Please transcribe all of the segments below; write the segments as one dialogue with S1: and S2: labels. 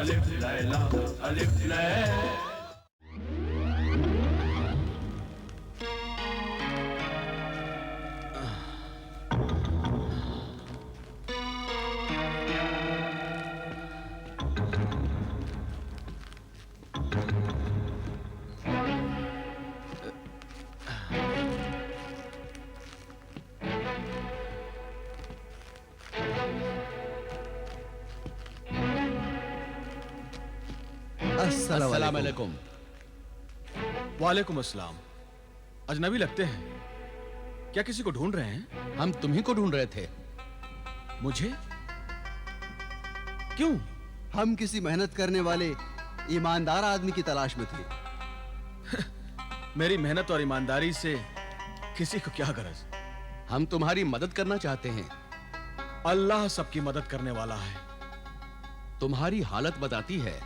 S1: अलिफ लैला अलिफ लैला।
S2: अस्सलाम वालेकुम।
S3: वालेकुम अस्सलाम। अजनबी लगते हैं, क्या किसी को ढूंढ रहे हैं?
S2: हम तुम्ही को ढूंढ रहे थे।
S3: मुझे? क्यों?
S4: हम किसी मेहनत करने वाले ईमानदार आदमी की तलाश में थे।
S3: मेरी मेहनत और ईमानदारी से किसी को क्या गरज?
S2: हम तुम्हारी मदद करना चाहते हैं।
S3: अल्लाह सबकी मदद करने वाला है।
S2: तुम्हारी हालत बताती है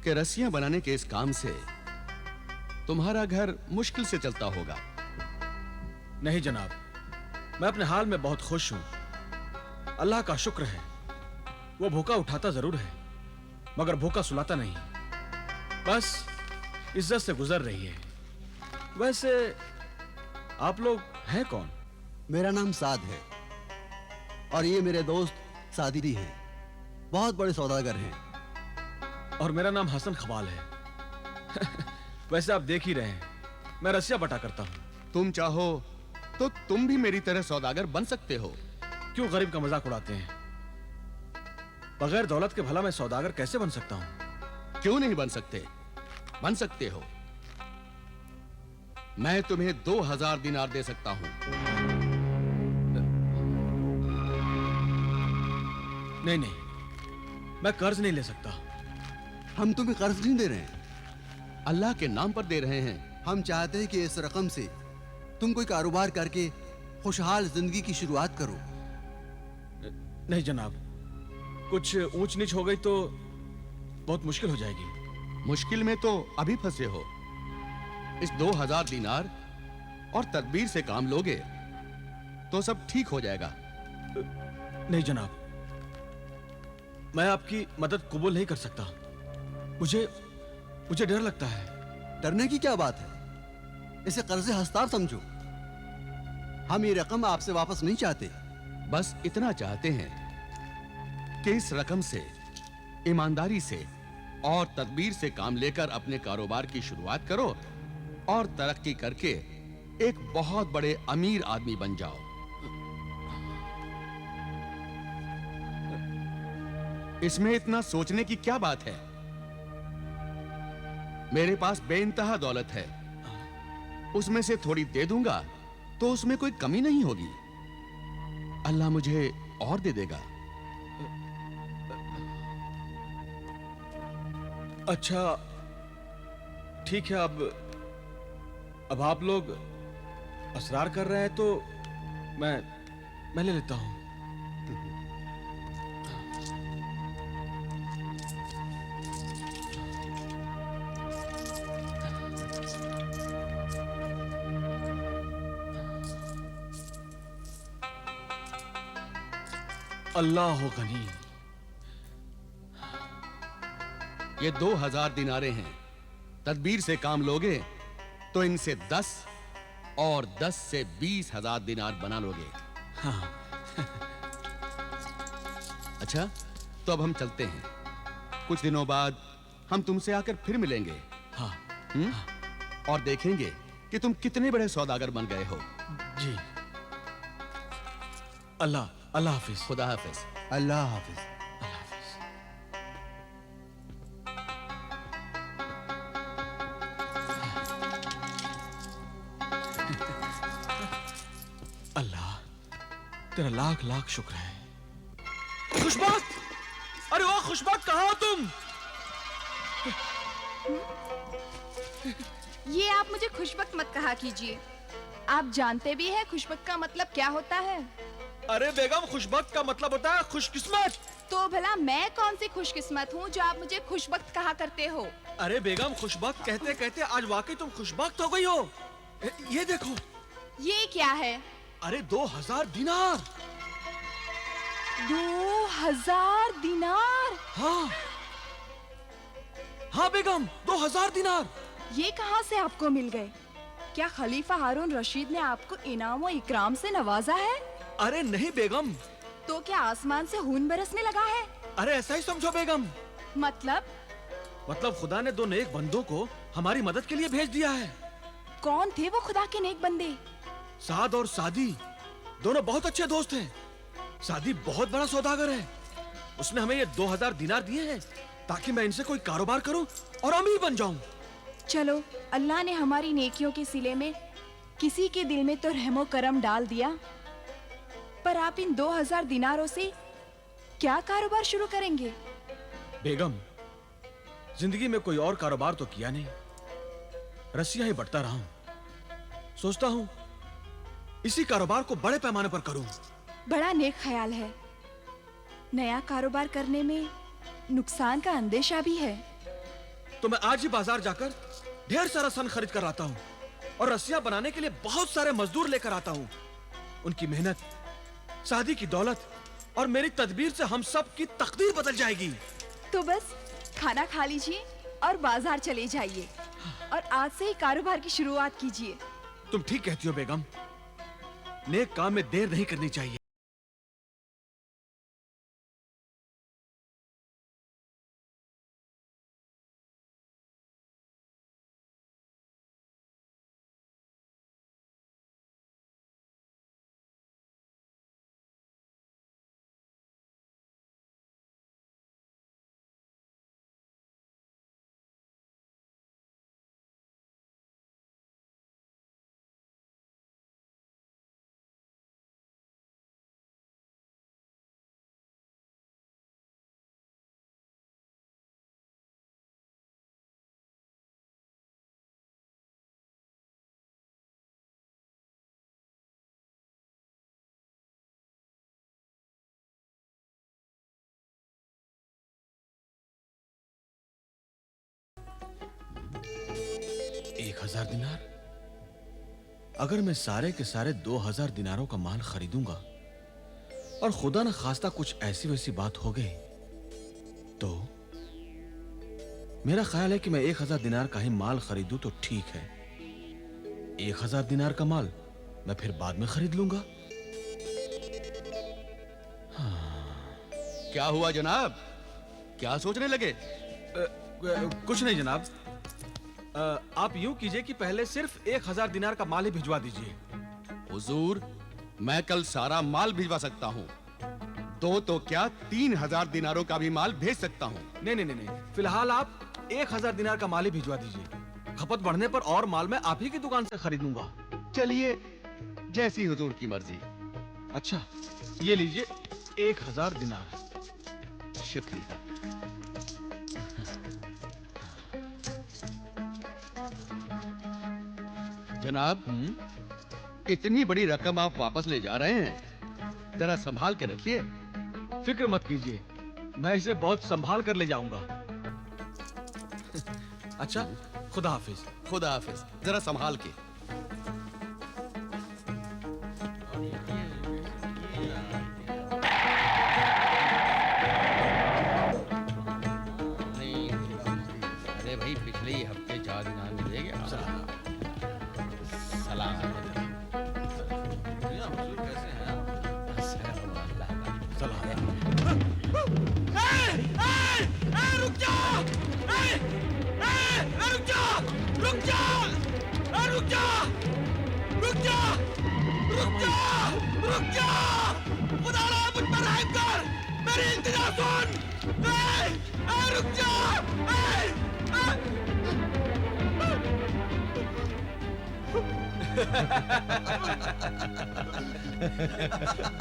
S2: कि रस्सियां बनाने के इस काम से तुम्हारा घर मुश्किल से चलता होगा।
S3: नहीं जनाब, मैं अपने हाल में बहुत खुश हूं। अल्लाह का शुक्र है, वो भूखा उठाता जरूर है मगर भूखा सुलाता नहीं। बस इज्जत से गुजर रही है। वैसे आप लोग हैं कौन?
S4: मेरा नाम साद है और ये मेरे दोस्त सादिरी हैं, बहुत बड़े सौदागर हैं।
S3: और मेरा नाम हसन खबाल है। वैसे आप देख ही रहे हैं, मैं रस्सियां बटा करता हूं।
S2: तुम चाहो तो तुम भी मेरी तरह सौदागर बन सकते हो।
S3: क्यों गरीब का मजाक उड़ाते हैं? बगैर दौलत के भला मैं सौदागर कैसे बन सकता हूं?
S2: क्यों नहीं बन सकते? बन सकते हो। मैं तुम्हें 2000 दिनार दे सकता हूं।
S3: नहीं नहीं, मैं कर्ज नहीं ले सकता।
S4: हम तुम्हें कर्ज नहीं दे रहे हैं,
S2: अल्लाह के नाम पर दे रहे हैं।
S4: हम चाहते हैं कि इस रकम से तुम कोई कारोबार करके खुशहाल जिंदगी की शुरुआत करो।
S3: नहीं जनाब, कुछ ऊंच नीच हो गई तो बहुत मुश्किल हो जाएगी।
S2: मुश्किल में तो अभी फंसे हो। इस 2000 दिनार और तदबीर से काम लोगे तो सब ठीक हो जाएगा।
S3: नहीं जनाब, मैं आपकी मदद कबूल नहीं कर सकता। मुझे डर लगता है।
S4: डरने की क्या बात है? इसे कर्ज हस्तार समझो। हम ये रकम आपसे वापस नहीं चाहते,
S2: बस इतना चाहते हैं कि इस रकम से ईमानदारी से और तदबीर से काम लेकर अपने कारोबार की शुरुआत करो और तरक्की करके एक बहुत बड़े अमीर आदमी बन जाओ। इसमें इतना सोचने की क्या बात है? मेरे पास बेइंतहा दौलत है, उसमें से थोड़ी दे दूंगा तो उसमें कोई कमी नहीं होगी। अल्लाह मुझे और दे देगा।
S3: अच्छा ठीक है, अब आप लोग असरार कर रहे हैं तो मैं ले लेता हूं। अल्लाह गनी।
S2: ये 2000 दिनारे हैं। तदबीर से काम लोगे तो इनसे 10 और 10 से 20,000 दिनार बना लोगे।
S3: हाँ।
S2: अच्छा, तो अब हम चलते हैं। कुछ दिनों बाद हम तुमसे आकर फिर मिलेंगे।
S3: हाँ।
S2: और देखेंगे कि तुम कितने बड़े सौदागर बन गए हो।
S3: जी। अल्लाह हाफिज।
S2: खुदा हाफिज।
S4: अल्लाह हाफिज।
S3: अल्लाह तेरा लाख लाख शुक्र है। खुशबख्त! अरे वाह खुशबख्त, कहाँ हो तुम?
S5: ये आप मुझे खुशबख्त मत कहा कीजिए। आप जानते भी हैं खुशबख्त का मतलब क्या होता है?
S3: अरे बेगम, खुशबख्त का मतलब होता है खुशकिस्मत।
S5: तो भला मैं कौन सी खुशकिस्मत हूँ जो आप मुझे खुशबख्त कहा करते हो?
S3: अरे बेगम, खुशबख्त कहते कहते आज वाकई तुम खुशबख्त हो गई हो। ये देखो।
S5: ये क्या है?
S3: अरे 2000 दिनार।
S5: 2000 दिनार?
S3: हाँ, हाँ बेगम, 2000 दिनार।
S5: ये कहाँ से आपको मिल गए? क्या खलीफा हारून रशीद ने आपको इनाम और इकराम से नवाजा है?
S3: अरे नहीं बेगम,
S5: तो क्या आसमान से खून बरसने लगा है?
S3: अरे ऐसा ही समझो बेगम।
S5: मतलब
S3: खुदा ने 2 नेक बंदों को हमारी मदद के लिए भेज दिया है।
S5: कौन थे वो खुदा के नेक बंदे?
S3: साद और सादी दोनों बहुत अच्छे दोस्त हैं। सादी बहुत बड़ा सौदागर है। उसने हमें ये 2000 दिनार दिए हैं ताकि मैं इनसे कोई कारोबार करूं और अमीर बन जाऊं।
S5: चलो, अल्लाह ने हमारी नेकियों के सिले में किसी के दिल में तो रहमो करम डाल दिया, पर आप इन 2000 दिनारों से क्या कारोबार शुरू करेंगे?
S3: बेगम, जिंदगी में कोई और कारोबार तो किया नहीं, रस्सियां ही बटता रहा हूं। सोचता हूं इसी कारोबार को बड़े पैमाने पर करूं।
S5: बड़ा नेक ख्याल है। नया कारोबार करने में नुकसान का अंदेशा भी है।
S3: तो मैं आज ही बाजार जाकर ढेर सारा सन खरीद कर आता हूं और रस्सियां बनाने के लिए बहुत सारे मजदूर लेकर आता हूं। उनकी मेहनत, शादी की दौलत और मेरी तदबीर से हम सब की तकदीर बदल जाएगी।
S5: तो बस खाना खा लीजिए और बाजार चले जाइए और आज से ही कारोबार की शुरुआत कीजिए।
S3: तुम ठीक कहती हो बेगम, नेक काम में देर नहीं करनी चाहिए। एक 1000 दिनार। अगर मैं सारे के सारे 2000 दिनारों का माल खरीदूंगा और खुदा न खास्ता कुछ ऐसी वैसी बात हो गई तो मेरा ख्याल है कि मैं 1000 दिनार का ही माल खरीदूं तो ठीक है। 1000 दिनार का माल मैं फिर बाद में खरीद लूंगा।
S2: क्या हुआ जनाब? क्या सोचने लगे?
S3: कुछ नहीं जनाब। आप यूं कीजिए कि पहले सिर्फ 1000 दिनार का माल ही भिजवा दीजिए।
S2: हुजूर, मैं कल सारा माल भिजवा सकता हूँ। 2 तो क्या 3000 दिनारों का भी माल भेज सकता हूँ।
S3: नहीं, फिलहाल आप 1000 दिनार का माल ही भिजवा दीजिए। खपत बढ़ने पर और माल मैं आप ही की दुकान से खरीदूंगा।
S2: चलिए, जैसी हुजूर की मर्जी।
S3: अच्छा, ये लीजिए 1000 दिनार।
S2: शुक्रिया। जनाब, इतनी बड़ी रकम आप वापस ले जा रहे हैं, जरा संभाल के रखिए।
S3: फिक्र मत कीजिए, मैं इसे बहुत संभाल कर ले जाऊंगा। अच्छा, खुदा हाफिज।
S2: खुदा हाफिज। जरा संभाल के। अरे भाई, पिछले हफ्ते 4 दिनार मिलेगा। सलाम।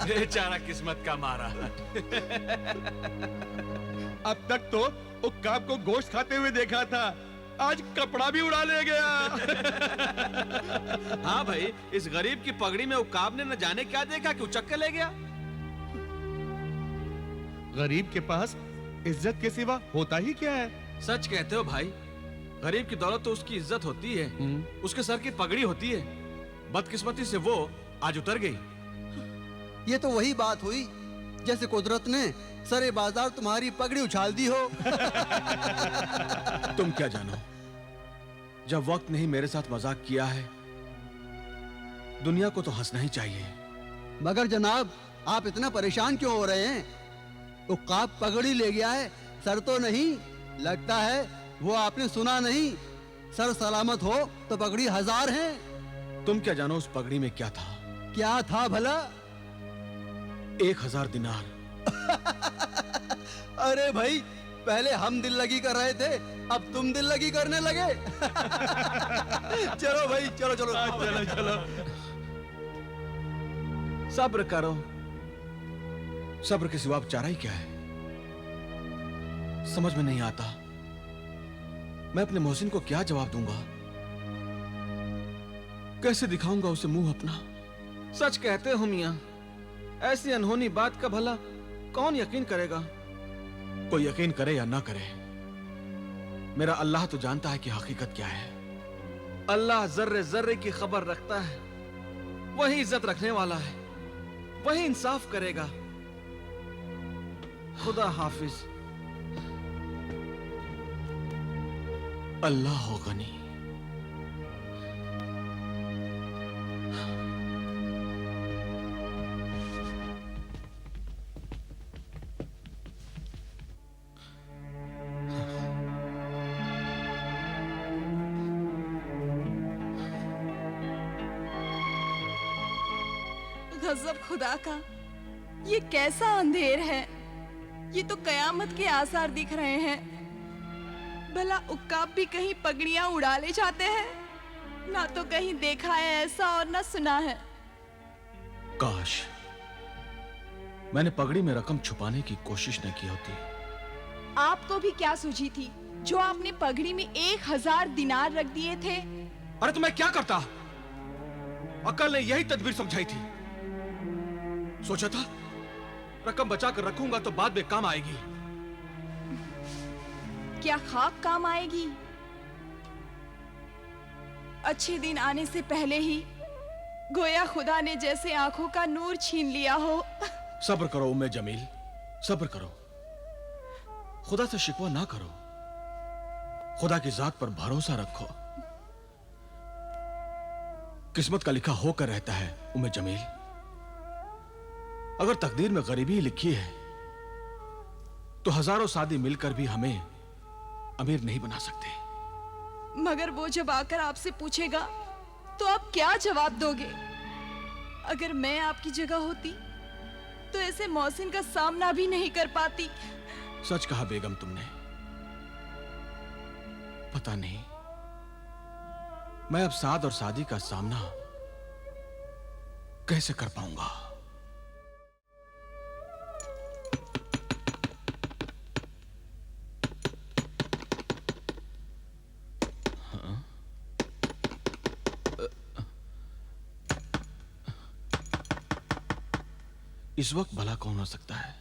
S3: बेचारा किस्मत का मारा।
S2: अब तक तो उक्काब को गोश्त खाते हुए देखा था, आज कपड़ा भी उड़ा ले गया।
S3: हाँ भाई, इस गरीब की पगड़ी में उक्काब ने न जाने क्या देखा कि उचक के ले गया।
S2: गरीब के पास इज्जत के सिवा होता ही क्या है?
S3: सच कहते हो भाई, गरीब की दौलत तो उसकी इज्जत होती है, उसके सर की पगड़ी होती है। बदकिस्मती से वो आज उतर गई।
S4: ये तो वही बात हुई जैसे कुदरत ने सरे बाजार तुम्हारी पगड़ी उछाल दी हो।
S3: तुम क्या जानो, जब वक्त ने ही मेरे साथ मजाक किया है, दुनिया को तो हंसना ही चाहिए।
S4: मगर जनाब, आप इतना परेशान क्यों हो रहे हैं? उक्काब पगड़ी ले गया है, सर तो नहीं। लगता है वो आपने सुना नहीं। सर सलामत हो तो पगड़ी 1000 है।
S3: तुम क्या जानो उस पगड़ी में क्या था?
S4: क्या था भला?
S3: 1000 दिनार।
S4: अरे भाई, पहले हम दिल लगी कर रहे थे, अब तुम दिल लगी करने लगे। चलो भाई, चलो चलो
S2: चलो चलो।
S3: सब्र करो, सब्र के सिवा अब चारा ही क्या है? समझ में नहीं आता मैं अपने मोहसिन को क्या जवाब दूंगा, कैसे दिखाऊंगा उसे मुंह अपना। सच कहते हो मियां, ऐसी अनहोनी बात का भला कौन यकीन करेगा? कोई यकीन करे या ना करे, मेरा अल्लाह तो जानता है कि हकीकत क्या है। अल्लाह जर्रे जर्रे की खबर रखता है, वही इज्जत रखने वाला है, वही इंसाफ करेगा। खुदा हाफिज। अल्लाह हो गनी।
S5: गजब खुदा का, ये कैसा अंधेर है? ये तो कयामत के आसार दिख रहे हैं। भला उक्काब भी कहीं पगड़ियां उड़ा ले जाते हैं? ना तो कहीं देखा है ऐसा और ना सुना है।
S3: काश मैंने पगड़ी में रकम छुपाने की कोशिश न की होती।
S5: आपको भी क्या सूझी थी जो आपने पगड़ी में 1000 दिनार रख दिए थे?
S3: अरे तो मैं क्या करता? अक्ल ने यही तदबीर समझाई थी। सोचा था रकम बचा कर रखूंगा तो बाद में काम आएगी।
S5: क्या खाक काम आएगी? अच्छे दिन आने से पहले ही गोया खुदा ने जैसे आंखों का नूर छीन लिया हो।
S3: सब्र करो उम्मे जमील, सब्र करो। खुदा से शिकवा ना करो, खुदा की जात पर भरोसा रखो। किस्मत का लिखा होकर रहता है उम्मे जमील। अगर तकदीर में गरीबी लिखी है तो हजारों सादी मिलकर भी हमें अमीर नहीं बना सकते।
S5: मगर वो जब आकर आपसे पूछेगा तो आप क्या जवाब दोगे? अगर मैं आपकी जगह होती तो ऐसे मौसिन का सामना भी नहीं कर पाती।
S3: सच कहा बेगम तुमने। पता नहीं मैं अब साद और सादी का सामना कैसे कर पाऊंगा। इस वक्त भला कौन हो सकता है?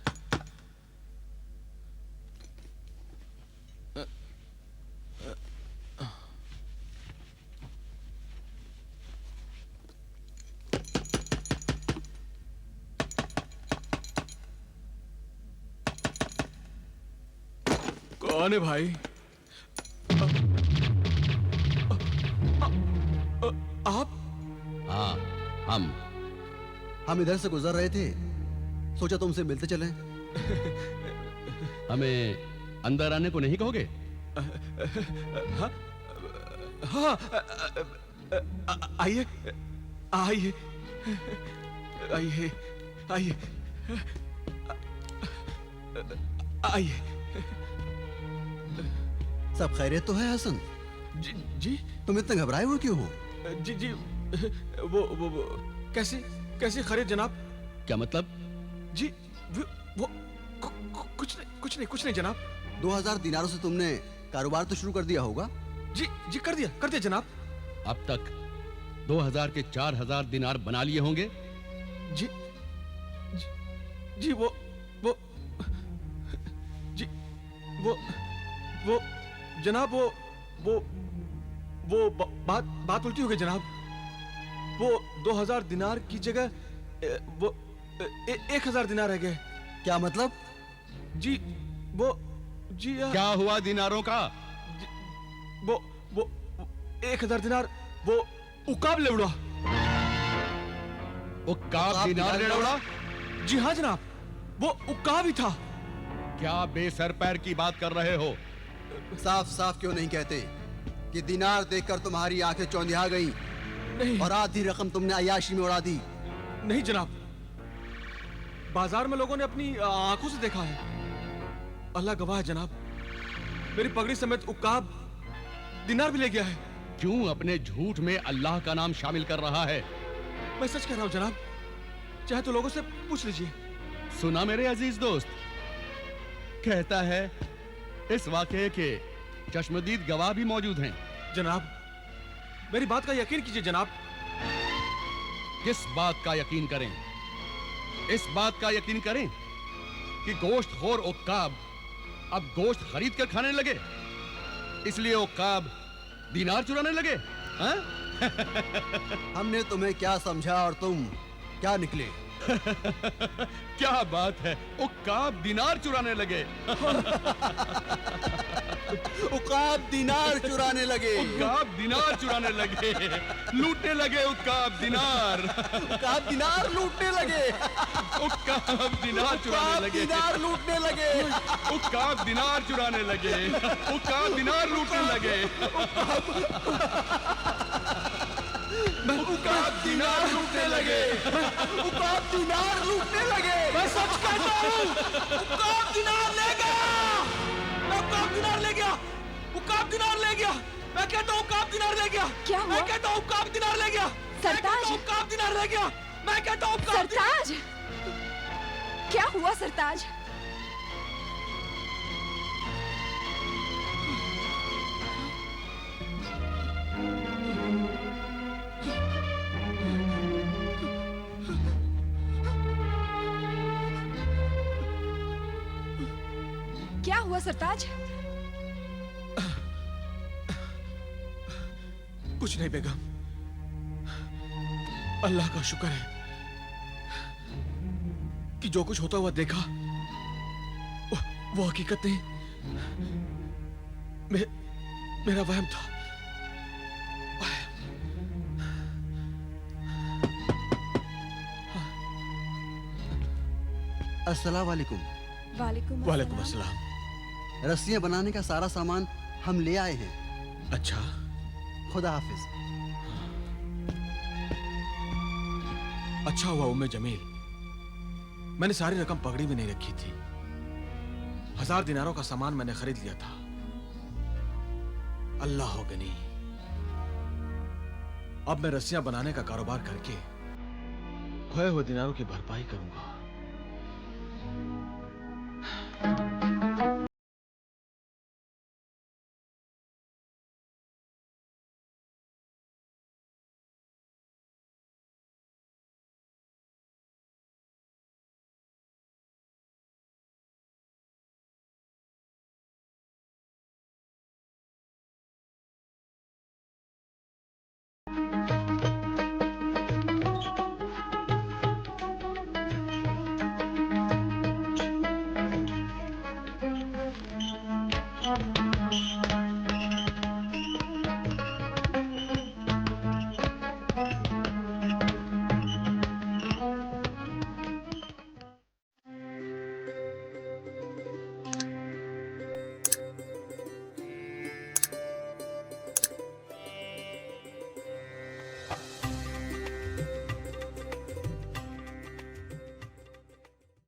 S3: कौन है भाई? आप?
S2: हाँ,
S4: हम इधर से गुजर रहे थे, सोचा तुमसे मिलते चलें।
S2: हमें अंदर आने को नहीं कहोगे?
S3: हाँ, हाँ, आइए, आइए, आइए, आइए, आइए।
S4: सब खैरियत तो है हसन?
S3: जी जी।
S4: तुम इतने घबराए हुए क्यों हो?
S3: जी जी, वो कैसी कैसी खैरियत जनाब?
S2: क्या मतलब?
S3: जी वो कुछ नहीं जनाब।
S4: 2000 दिनारों से तुमने कारोबार तो शुरू कर दिया होगा?
S3: जी जी, कर दिया जनाब।
S2: अब तक 2000 के 4000 दिनार बना लिए होंगे?
S3: जी जी, जी वो जी वो जनाब, वो बात उल्टी हो गई जनाब। वो 2000 दिनार की जगह वो 1000 दिनार रह गए।
S4: क्या मतलब?
S3: जी वो जी
S2: क्या हुआ दिनारों का?
S3: वो 1000 दिनार वो उकाब ले उड़ा।
S2: उक्काब दिनार ले उड़ा?
S3: जी हाँ जनाब, वो उकाब ही था।
S2: क्या बेसर पैर की बात कर रहे हो?
S4: साफ साफ क्यों नहीं कहते कि दिनार देखकर तुम्हारी आंखें चौंधिया गई
S3: नहीं
S4: और आधी रकम तुमने अय्याशी में उड़ा दी?
S3: नहीं जनाब, बाजार में लोगों ने अपनी आंखों से देखा है। अल्लाह गवाह है जनाब, मेरी पगड़ी समेत उकाब दिनार भी ले गया है।
S2: क्यों अपने झूठ में अल्लाह का नाम शामिल कर रहा है?
S3: मैं सच कह रहा हूं जनाब, चाहे तो लोगों से पूछ लीजिए।
S2: सुना मेरे अजीज दोस्त, कहता है इस वाकये के चश्मदीद गवाह भी मौजूद हैं।
S3: जनाब, मेरी बात का यकीन कीजिए जनाब।
S2: किस बात का यकीन करें? इस बात का यकीन करें कि गोश्तखोर उक्काब अब गोश्त खरीद कर खाने लगे, इसलिए उक्काब दिनार चुराने लगे? हाँ?
S4: हमने तुम्हें क्या समझा और तुम क्या निकले?
S2: क्या बात है, उक्काब दिनार चुराने लगे।
S4: उकाब दिनार चुराने लगे।
S2: उक्काब दिनार चुराने लगे, लूटने लगे उक्काब दिनार।
S4: उकाब दिनार लूटने लगे।
S2: उक्काब दिनार चुराने लगे।
S4: दिनार लूटने लगे।
S2: उक्काब दिनार चुराने लगे। उक्काब दिनार लूटने लगे। उक्काब दिनार लूटने लगे।
S4: उकाब दिनार लूटने लगे।
S3: मैं सच कहता हूं, उकाब दिनार ले गया। मैं उकाब दिनार ले गया। उकाब दिनार ले गया। मैं कहता हूं उकाब दिनार ले गया।
S5: क्या हुआ?
S3: मैं कहता हूं उकाब दिनार ले गया।
S5: सरताज!
S3: उकाब दिनार ले गया। मैं कहता हूं उकाब दिनार।
S5: सरताज, क्या हुआ सरताज? क्या हुआ सरताज?
S3: कुछ नहीं बेगम, अल्लाह का शुक्र है कि जो कुछ होता हुआ देखा वो हकीकत नहीं, मेरा वहम था।
S4: अस्सलाम वालेकुम।
S5: वालेकुम
S3: वालेकुम
S5: अस्सलाम।
S3: अस्सलाम।
S4: रस्सियां बनाने का सारा सामान हम ले आए हैं।
S3: अच्छा,
S4: खुदा हाफिज।
S3: अच्छा हुआ उम्मे जमील, मैंने सारी रकम पगड़ी में नहीं रखी थी। 1000 दिनारों का सामान मैंने खरीद लिया था। अल्लाह हो गनी, अब मैं रस्सियां बनाने का कारोबार करके खोए हुए दिनारों की भरपाई करूंगा।